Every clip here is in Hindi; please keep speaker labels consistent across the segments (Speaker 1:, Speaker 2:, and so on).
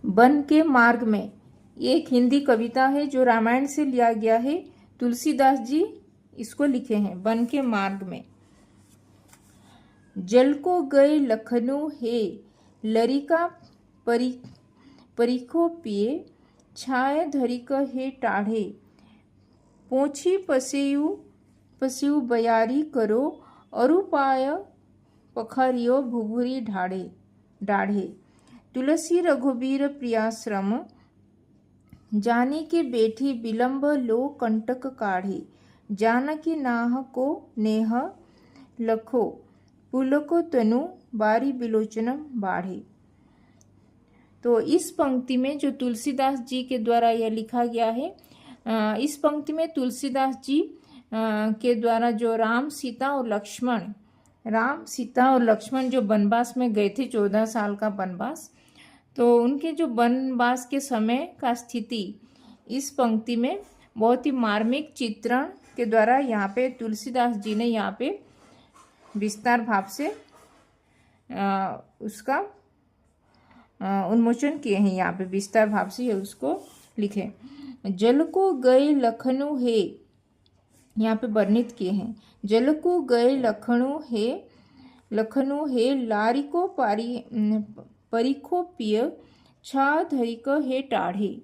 Speaker 1: वन के मार्ग में, ये एक हिंदी कविता है जो रामायण से लिया गया है। तुलसीदास जी इसको लिखे हैं। वन के मार्ग में। जल को गए लखनऊ है, लरिका परिखो पिए, छाय धरिक हे टाढ़े, पोछी पसेयु बयारी करो, अरुपाय पखरियो भुभुरी डाढ़े। तुलसी रघुबीर प्रियाश्रम, जानी के बेठी विलंब लो कंटक काढ़े, जानकी नाह को नेह लखो, पुलको तनु बारी बिलोचन बाढ़े। तो इस पंक्ति में जो तुलसीदास जी के द्वारा यह लिखा गया है, इस पंक्ति में तुलसीदास जी के द्वारा जो राम सीता और लक्ष्मण जो वनवास में गए थे, 14 साल का वनवास, तो उनके जो वनवास के समय का स्थिति इस पंक्ति में बहुत ही मार्मिक चित्रण के द्वारा यहाँ पे तुलसीदास जी ने यहाँ पे विस्तार भाव से उसका उन्मोचन किए हैं। यहाँ पे विस्तार भाव से ये उसको लिखे। जल को गए लखनऊ है, यहाँ पे वर्णित किए हैं। जल को गए लखनऊ है, लारी को परिखो पिय, छा धरिक हे टाढ़े।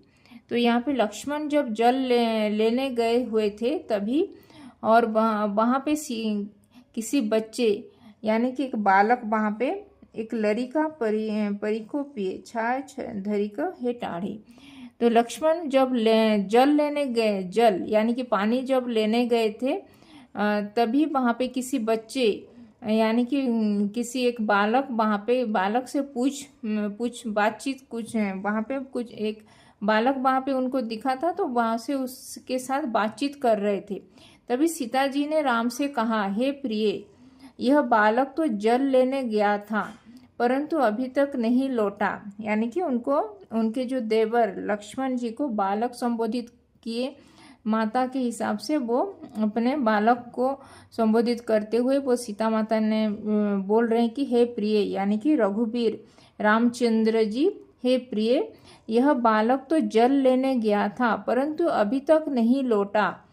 Speaker 1: तो यहाँ पे लक्ष्मण जब जल लेने गए हुए थे तभी, और वहाँ पे किसी बच्चे यानी कि एक बालक वहाँ पे एक लरिका परिखो पिए, छाय धरिक हे टाढ़े। तो लक्ष्मण जब जल लेने गए, जल यानी कि पानी जब लेने गए थे, तभी वहाँ पे किसी बच्चे यानी कि किसी एक बालक वहाँ पे बालक से पूछ बातचीत कुछ वहाँ पे कुछ एक बालक वहाँ पे उनको दिखा था, तो वहाँ से उसके साथ बातचीत कर रहे थे। तभी सीता जी ने राम से कहा, हे प्रिय, यह बालक तो जल लेने गया था परंतु अभी तक नहीं लौटा। यानी कि उनके जो देवर लक्ष्मण जी को बालक संबोधित किए, माता के हिसाब से वो अपने बालक को संबोधित करते हुए वो सीता माता ने बोल रहे हैं कि हे प्रिय, यानी कि रघुबीर रामचंद्र जी, हे प्रिय, यह बालक तो जल लेने गया था परंतु अभी तक नहीं लौटा।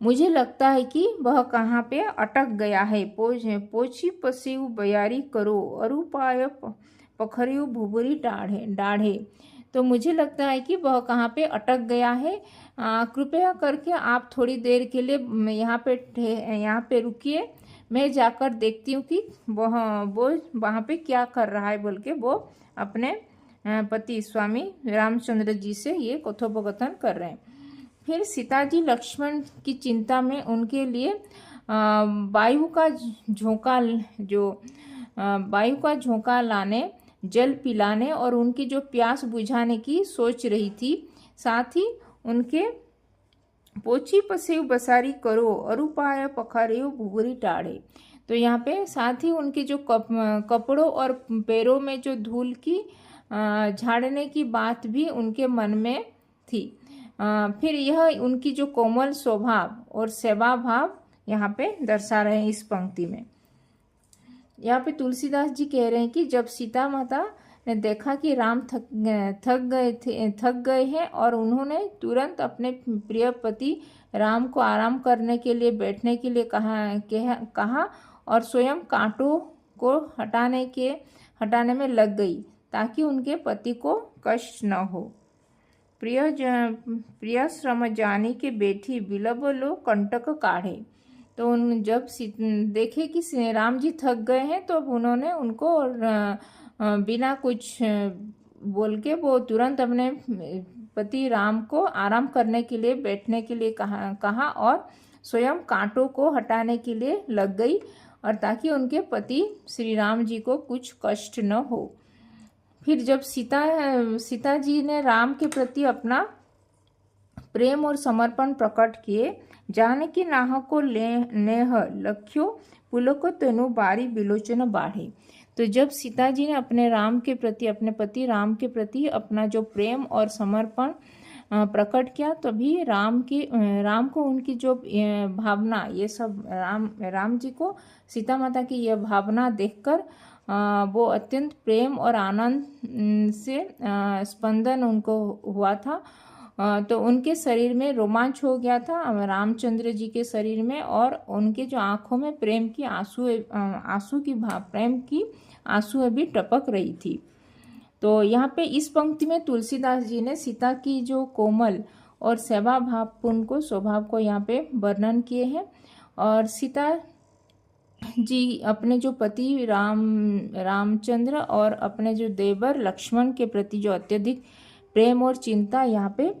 Speaker 1: मुझे लगता है कि वह कहाँ पे अटक गया है। पोछी पसेयु बयारी करो, अरुपाय पखरियो भुभुरी डाढ़े। तो मुझे लगता है कि वह कहाँ पे अटक गया है। कृपया करके आप थोड़ी देर के लिए यहाँ पे रुकिए, मैं जाकर देखती हूँ कि वो वहाँ पे क्या कर रहा है, बोल के वो अपने पति स्वामी रामचंद्र जी से ये कथोपकथन कर रहे हैं। फिर सीता जी लक्ष्मण की चिंता में उनके लिए वायु का झोंका लाने, जल पिलाने और उनकी जो प्यास बुझाने की सोच रही थी। साथ ही उनके पोछी पसेयु बसारी करो, अरुपाय पखारेयु भुभुरी टाढ़े। तो यहाँ पे साथ ही उनके जो कपड़ों और पैरों में जो धूल की झाड़ने की बात भी उनके मन में थी। फिर यह उनकी जो कोमल स्वभाव और सेवा भाव यहाँ पे दर्शा रहे हैं इस पंक्ति में। यहाँ पे तुलसीदास जी कह रहे हैं कि जब सीता माता ने देखा कि राम थक गए हैं और उन्होंने तुरंत अपने प्रिय पति राम को आराम करने के लिए बैठने के लिए कहा और स्वयं कांटों को हटाने में लग गई ताकि उनके पति को कष्ट न हो। प्रिय श्रम जानी के बेठी विलंब लो कंटक काढ़े। तो जब देखे कि राम जी थक गए हैं तो उन्होंने उनको बिना कुछ बोल के वो तुरंत अपने पति राम को आराम करने के लिए बैठने के लिए कहा और स्वयं कांटों को हटाने के लिए लग गई, और ताकि उनके पति श्री राम जी को कुछ कष्ट न हो। फिर जब सीता जी ने राम के प्रति अपना प्रेम और समर्पण प्रकट किए, जानकी नाह को नेह लख्यो, पुलको तनु बारी बिलोचन बाढ़े। तो जब सीता जी ने अपने पति राम के प्रति अपना जो प्रेम और समर्पण प्रकट किया, तभी राम को उनकी जो भावना, ये सब राम जी को सीता माता की यह भावना देखकर वो अत्यंत प्रेम और आनंद से स्पंदन उनको हुआ था। तो उनके शरीर में रोमांच हो गया था रामचंद्र जी के शरीर में, और उनके जो आंखों में प्रेम की प्रेम की आंसू अभी टपक रही थी। तो यहाँ पे इस पंक्ति में तुलसीदास जी ने सीता की जो कोमल और सेवा भावपूर्ण को स्वभाव को यहाँ पे वर्णन किए हैं। और सीता जी अपने जो पति रामचंद्र और अपने जो देवर लक्ष्मण के प्रति जो अत्यधिक प्रेम और चिंता यहाँ पे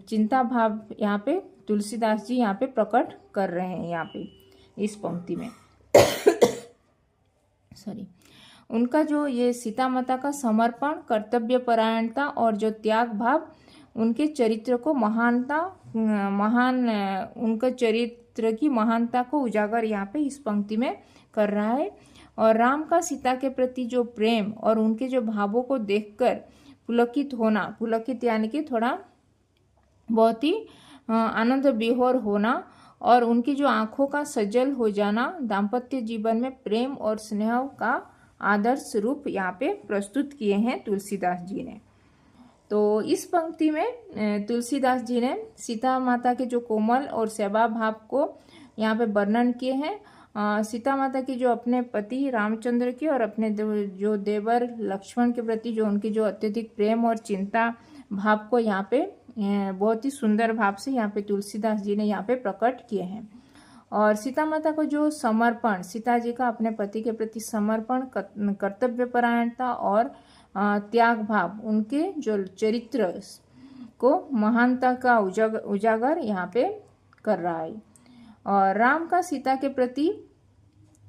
Speaker 1: चिंता भाव यहाँ पे तुलसीदास जी यहाँ पे प्रकट कर रहे हैं यहाँ पे इस पंक्ति में। सॉरी, उनका जो ये सीता माता का समर्पण, कर्तव्य परायणता और जो त्याग भाव उनके चरित्र को उनका चरित्र की महानता को उजागर यहाँ पे इस पंक्ति में कर रहा है। और राम का सीता के प्रति जो प्रेम और उनके जो भावों को देखकर पुलकित होना, पुलकित यानी कि थोड़ा बहुत ही आनंद विभोर होना, और उनकी जो आंखों का सजल हो जाना दाम्पत्य जीवन में प्रेम और स्नेह का आदर्श रूप यहाँ पे प्रस्तुत किए हैं तुलसीदास जी ने। तो इस पंक्ति में तुलसीदास जी ने सीता माता के जो कोमल और सेवा भाव को यहाँ पे वर्णन किए हैं। सीता माता की जो अपने पति रामचंद्र की और अपने जो देवर लक्ष्मण के प्रति जो उनकी जो अत्यधिक प्रेम और चिंता भाव को यहाँ पे बहुत ही सुंदर भाव से यहाँ पे तुलसीदास जी ने यहाँ पे प्रकट किए हैं। और सीता माता को जो समर्पण, सीता जी का अपने पति के प्रति समर्पण, कर्तव्य परायणता और त्याग भाव उनके जो चरित्र को महानता का उजागर यहाँ पे कर रहा है। और राम का सीता के प्रति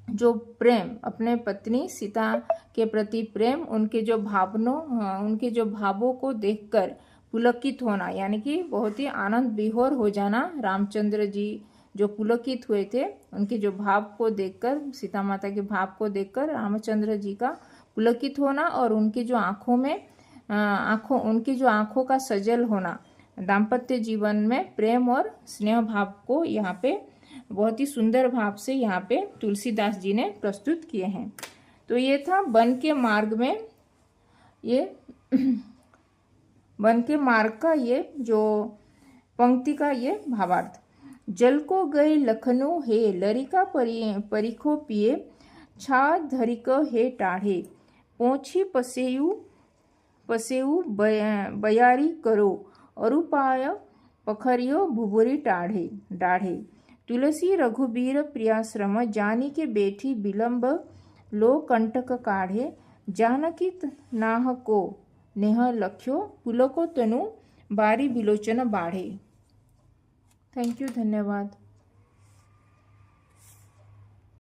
Speaker 1: जो प्रेम, अपने पत्नी सीता के प्रति प्रेम, उनके जो भावों को देखकर पुलकित होना, यानी कि बहुत ही आनंद विभोर हो जाना। रामचंद्र जी जो पुलकित हुए थे, उनके जो भाव को देखकर, सीता माता के भाव को देखकर रामचंद्र जी का पुलकित होना, और उनके जो उनकी जो आंखों का सजल होना दाम्पत्य जीवन में प्रेम और स्नेह भाव को यहाँ पे बहुत ही सुंदर भाव से यहाँ पे तुलसीदास जी ने प्रस्तुत किए हैं। तो ये था वन के मार्ग में ये वन के मार्ग का ये जो पंक्ति का ये भावार्थ। जल को गए लखनऊ हे, लरिका परिखो पिए, छा धरिक हे टाढ़े, पोछी पसेऊ बयारी करो, अरुपाय पखरियो भुबुरी डाढ़े। तुलसी रघुबीर प्रियाश्रम, जानी के बेठी विलंब लो कंटक काढ़े, जानकी नाह को नेह लख्यो, पुलको तनु बारी बिलोचन बाढ़े। थैंक यू, धन्यवाद।